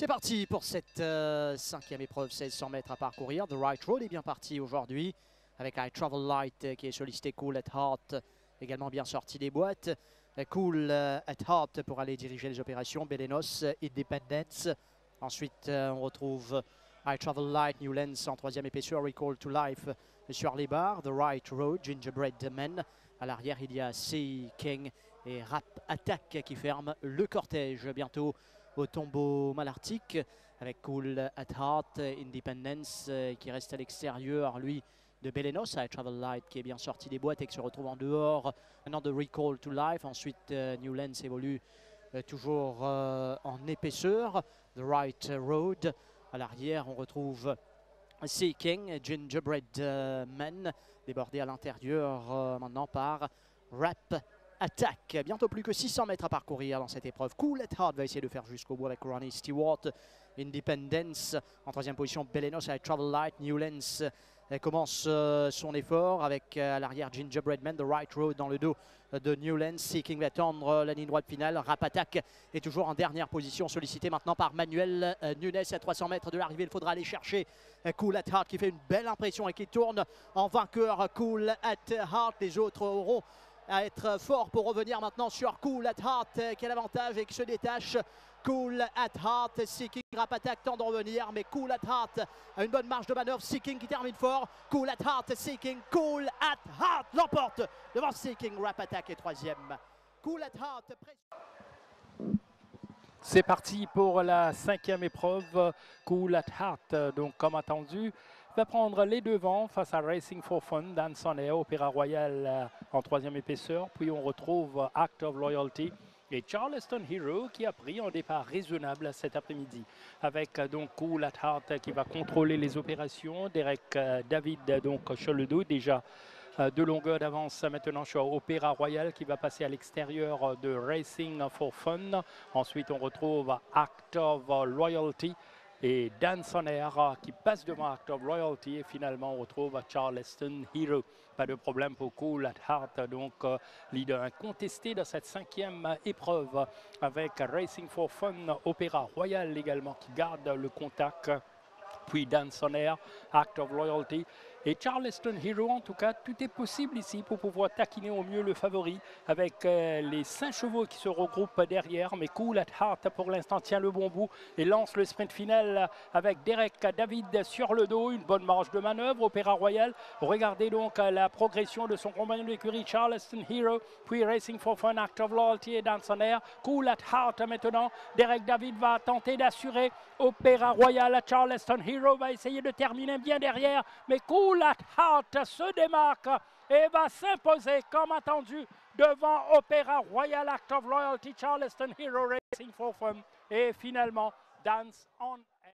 C'est parti pour cette cinquième épreuve, 1600 mètres à parcourir. The Right Road est bien parti aujourd'hui avec I Travel Light qui est sollicité, Cool at Heart également bien sorti des boîtes. Cool at Heart pour aller diriger les opérations. Belenos, Independence. Ensuite on retrouve I Travel Light, Newlands en troisième épaisseur, Recall to Life sur les barres. The Right Road, Gingerbread Man. À l'arrière il y a Sea King et Rap Attack qui ferment le cortège. Bientôt au tombeau Malartic avec Cool at Heart, Independence qui reste à l'extérieur lui de Belenos, I Travel Light qui est bien sorti des boîtes et qui se retrouve en dehors maintenant de Recall to Life. Ensuite Newlands évolue toujours en épaisseur. The Right Road. À l'arrière on retrouve Sea King, Gingerbread Man débordé à l'intérieur maintenant par Rap Attack. Bientôt plus que 600 mètres à parcourir dans cette épreuve. Cool at Heart va essayer de faire jusqu'au bout avec Ronnie Stewart. Independence en troisième position. Belenos avec Travel Light. Newlands commence son effort avec à l'arrière Gingerbread Man. The Right Road dans le dos de Newlands. Seeking va tendre la ligne droite finale. Rap Attack est toujours en dernière position, sollicité maintenant par Manuel Nunes à 300 mètres de l'arrivée. Il faudra aller chercher Cool at Heart qui fait une belle impression et qui tourne en vainqueur. Cool at Heart, les autres auront à être fort pour revenir maintenant sur Cool at Heart qui a l'avantage et qui se détache. Cool at Heart, Seeking, Rap Attack tente de revenir, mais Cool at Heart a une bonne marge de manœuvre. Seeking qui termine fort. Cool at Heart, Seeking, Cool at Heart l'emporte devant Seeking. Rap Attack est troisième. Cool at Heart. C'est parti pour la cinquième épreuve. Cool at Heart, donc comme attendu, va prendre les devants face à Racing for Fun, Dan Sonner, Opéra Royal en troisième épaisseur. Puis on retrouve Act of Loyalty et Charleston Hero qui a pris un départ raisonnable cet après-midi. Avec donc Cool at Heart qui va contrôler les opérations. Derek David donc sur le dos déjà. De longueur d'avance maintenant sur Opéra Royal qui va passer à l'extérieur de Racing for Fun. Ensuite on retrouve Act of Loyalty et Dan Sonner qui passe devant Act of Loyalty et finalement on retrouve Charleston Hero. Pas de problème pour Cool at Heart, donc leader incontesté dans cette cinquième épreuve avec Racing for Fun, Opéra Royal également qui garde le contact. Puis Dan Sonner, Act of Loyalty et Charleston Hero. En tout cas, tout est possible ici pour pouvoir taquiner au mieux le favori avec les 5 chevaux qui se regroupent derrière. Mais Cool at Heart pour l'instant tient le bon bout et lance le sprint final avec Derek David sur le dos. Une bonne marge de manœuvre. Opéra Royal. Regardez donc la progression de son compagnon d'écurie Charleston Hero. Puis Racing for Fun, Act of Loyalty et Dan Sonner. Cool at Heart maintenant. Derek David va tenter d'assurer. Opéra Royal à Charleston Hero va essayer de terminer bien derrière. Mais Cool at Heart se démarque et va s'imposer comme attendu devant Opéra Royal, Act of Loyalty, Charleston Hero, Racing for Fun et finalement Dance on Air.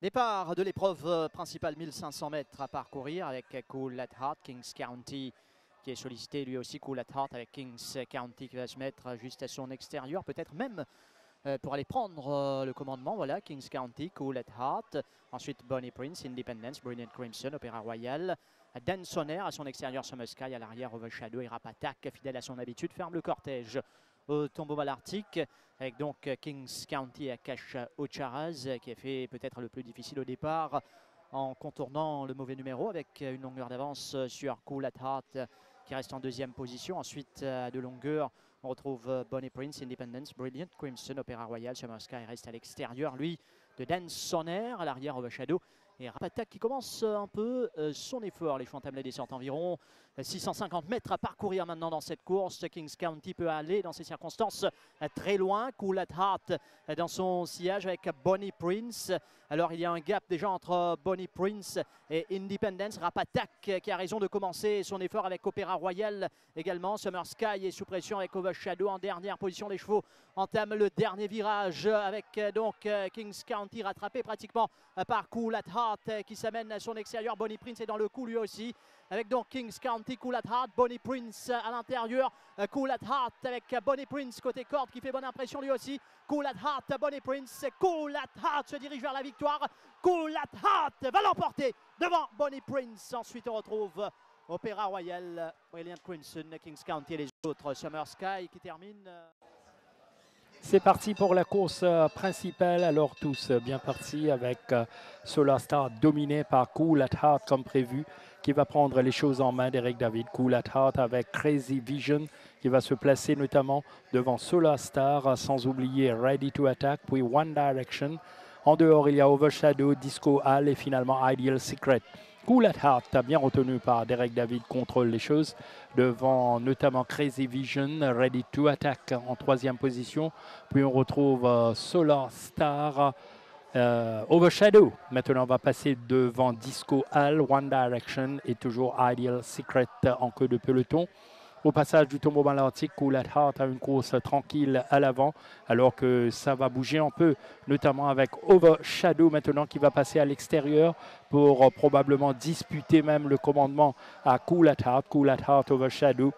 Départ de l'épreuve principale, 1500 mètres à parcourir avec Cool at Heart, Kings County qui est sollicité lui aussi. Cool at Heart avec Kings County qui va se mettre juste à son extérieur, peut-être même pour aller prendre le commandement. Voilà, Kings County, Cool at Heart. Ensuite, Bonnie Prince, Independence, Brilliant Crimson, Opéra Royal. Dan Sonner à son extérieur, Summer Sky à l'arrière, Overshadow et Rap Attack, fidèle à son habitude, ferme le cortège au tombeau Malartic. Avec donc Kings County à Cash Ocharaz qui a fait peut-être le plus difficile au départ en contournant le mauvais numéro avec une longueur d'avance sur Cool at Heart qui reste en deuxième position. Ensuite, à de longueur, on retrouve Bonnie Prince, Independence, Brilliant Crimson, Opéra Royal. Summer Sky reste à l'extérieur, lui, de Dan Sonner. À l'arrière, Overshadow et Rap Attack qui commence un peu son effort. Les chevaux entament la descente, environ 650 mètres à parcourir maintenant dans cette course. Kings County peut aller dans ces circonstances très loin. Cool at Heart dans son sillage avec Bonnie Prince. Alors il y a un gap déjà entre Bonnie Prince et Independence. Rap Attack qui a raison de commencer son effort avec Opéra Royal également. Summer Sky est sous pression avec Overshadow en dernière position. Les chevaux entament le dernier virage avec donc Kings County rattrapé pratiquement par Cool at Heart qui s'amène à son extérieur. Bonnie Prince est dans le coup lui aussi avec donc Kings County, Cool at Heart, Bonnie Prince à l'intérieur. Cool at Heart avec Bonnie Prince côté corde qui fait bonne impression lui aussi. Cool at Heart, Bonnie Prince, Cool at Heart se dirige vers la victoire. Cool at Heart va l'emporter devant Bonnie Prince. Ensuite on retrouve Opéra Royal, Brilliant Crimson, Kings County et les autres. Summer Sky qui termine. C'est parti pour la course principale. Alors tous bien partis avec Solar Star dominé par Cool at Heart comme prévu, qui va prendre les choses en main d'Eric David. Cool at Heart avec Crazy Vision qui va se placer notamment devant Solar Star, sans oublier Ready to Attack, puis One Direction. En dehors, il y a Overshadow, Disco Hall et finalement Ideal Secret. Cool at Heart, bien retenu par Derek David, contrôle les choses devant notamment Crazy Vision, Ready to Attack en troisième position. Puis on retrouve Solar Star, Overshadow. Maintenant, on va passer devant Disco Hall, One Direction et toujours Ideal Secret en queue de peloton. Au passage du tombeau malartique, Cool at Heart a une course tranquille à l'avant, alors que ça va bouger un peu, notamment avec Overshadow maintenant qui va passer à l'extérieur pour probablement disputer même le commandement à Cool at Heart. Cool at Heart, Overshadow.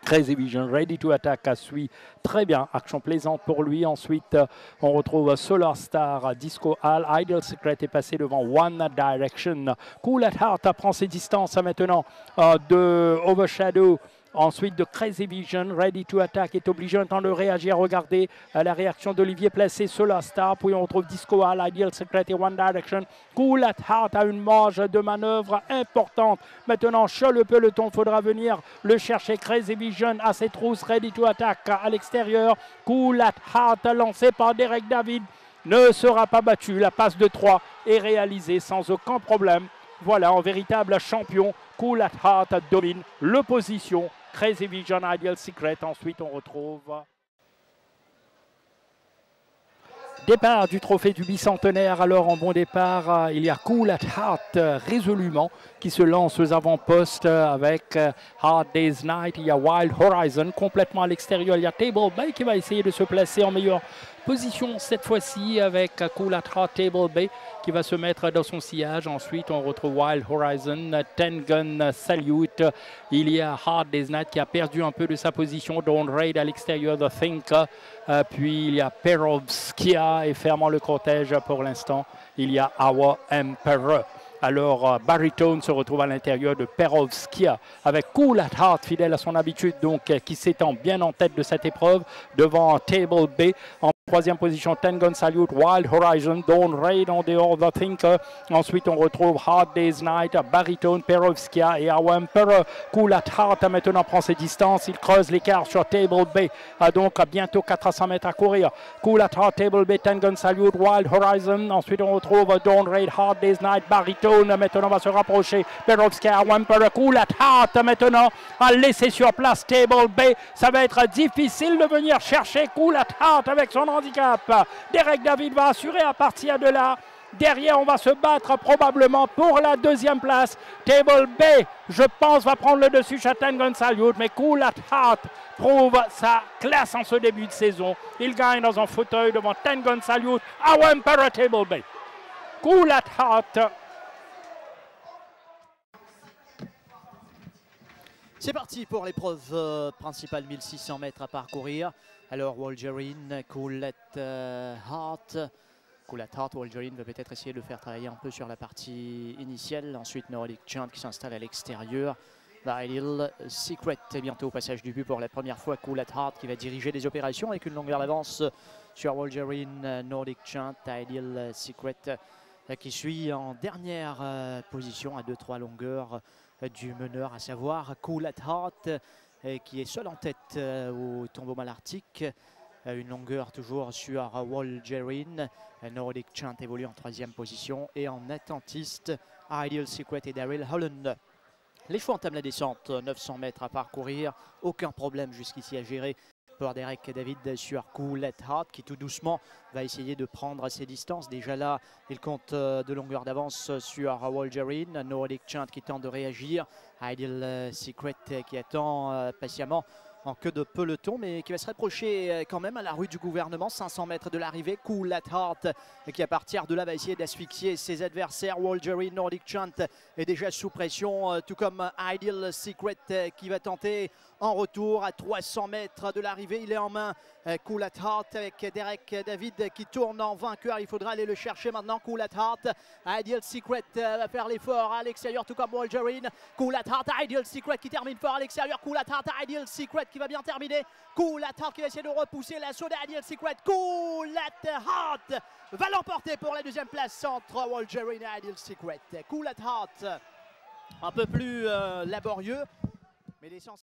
Crazy Vision, Ready to Attack suit très bien, action plaisante pour lui. Ensuite, on retrouve Solar Star, Disco Hall, Ideal Secret est passé devant One Direction. Cool at Heart prend ses distances maintenant de Overshadow. Ensuite, de Crazy Vision, Ready to Attack est obligé en temps de réagir. Regardez la réaction d'Olivier placé, Solar Star. Puis on retrouve Disco Hall, Ideal Secret et One Direction. Cool at Heart a une marge de manœuvre importante. Maintenant, sur le peloton, il faudra venir le chercher. Crazy Vision à ses trousses, Ready to Attack à l'extérieur. Cool at Heart lancé par Derek David ne sera pas battu. La passe de 3 est réalisée sans aucun problème. Voilà, un véritable champion. Cool at Heart domine l'opposition. Crazy Vision, Ideal Secret. Ensuite, on retrouve départ du trophée du bicentenaire. Alors, en bon départ, il y a Cool at Heart résolument qui se lance aux avant-postes avec Hard Day's Night. Il y a Wild Horizon complètement à l'extérieur. Il y a Table Bay qui va essayer de se placer en meilleure position cette fois-ci avec Cool at Heart, Table Bay qui va se mettre dans son sillage. Ensuite, on retrouve Wild Horizon, Ten Gun Salute. Il y a Hard Day's Night qui a perdu un peu de sa position. Don't Raid à l'extérieur de Thinker. Puis il y a Perovskia et fermant le cortège pour l'instant, il y a Our Emperor. Alors, Baritone se retrouve à l'intérieur de Perovskia avec Cool at Heart, fidèle à son habitude, donc qui s'étend bien en tête de cette épreuve devant Table Bay. En troisième position, Ten Gun Salute, Wild Horizon, Dawn Raid en dehors de Thinker. Ensuite, on retrouve Hard Day's Night, Baritone, Perovskia et Our Emperor. Cool at Heart maintenant prend ses distances. Il creuse l'écart sur Table Bay. Donc, bientôt 400 mètres à courir. Cool at Heart, Table Bay, Ten Gun Salute, Wild Horizon. Ensuite, on retrouve Dawn Raid, Hard Day's Night, Baritone. Maintenant, va se rapprocher. Perovskia, Our Emperor. Cool at Heart maintenant a laissé sur place Table Bay. Ça va être difficile de venir chercher Cool at Heart avec son handicap. Derek David va assurer à partir de là. Derrière, on va se battre probablement pour la deuxième place. Table Bay, je pense, va prendre le dessus sur Ten Gun Salute, mais Cool at Heart prouve sa classe en ce début de saison. Il gagne dans un fauteuil devant Ten Gun Salute, Our Emperor, Table Bay. Cool at Heart. C'est parti pour l'épreuve principale, 1600 mètres à parcourir. Alors Wolgerine, Cool at Heart. Cool at Heart, Wolgerine va peut-être essayer de faire travailler un peu sur la partie initiale. Ensuite Nordic Giant qui s'installe à l'extérieur. Ideal Secret est bientôt au passage du but pour la première fois. Cool at Heart qui va diriger les opérations avec une longueur d'avance sur Wolgerine, Nordic Giant, Ideal Secret qui suit en dernière position à 2-3 longueurs du meneur, à savoir Cool at Heart qui est seul en tête au tombeau malartique. Une longueur toujours sur Wolgerine. Nordic Giant évolue en troisième position et en attentiste Ideal Secret et Daryl Holland. Les chevaux entament la descente, 900 mètres à parcourir, aucun problème jusqu'ici à gérer pour Derek David sur Cool at Heart qui tout doucement va essayer de prendre ses distances. Déjà là, il compte de longueur d'avance sur Wolgerine. Nordic Giant qui tente de réagir. Ideal Secret qui attend patiemment en queue de peloton, mais qui va se rapprocher quand même à la rue du gouvernement, 500 mètres de l'arrivée. Cool at Heart qui à partir de là va essayer d'asphyxier ses adversaires. Wolgerine, Nordic Giant est déjà sous pression, tout comme Ideal Secret qui va tenter en retour à 300 mètres de l'arrivée. Il est en main, Cool at Heart, avec Derek David qui tourne en vainqueur. Il faudra aller le chercher maintenant. Cool at Heart, Ideal Secret va faire l'effort à l'extérieur, tout comme Wolverine. Cool at Heart, Ideal Secret qui termine fort à l'extérieur. Cool at Heart, Ideal Secret qui va bien terminer. Cool at Heart qui va essayer de repousser l'assaut d'Ideal Secret. Cool at Heart va l'emporter pour la deuxième place entre Wolverine et Ideal Secret. Cool at Heart, un peu plus laborieux, mais l'essence...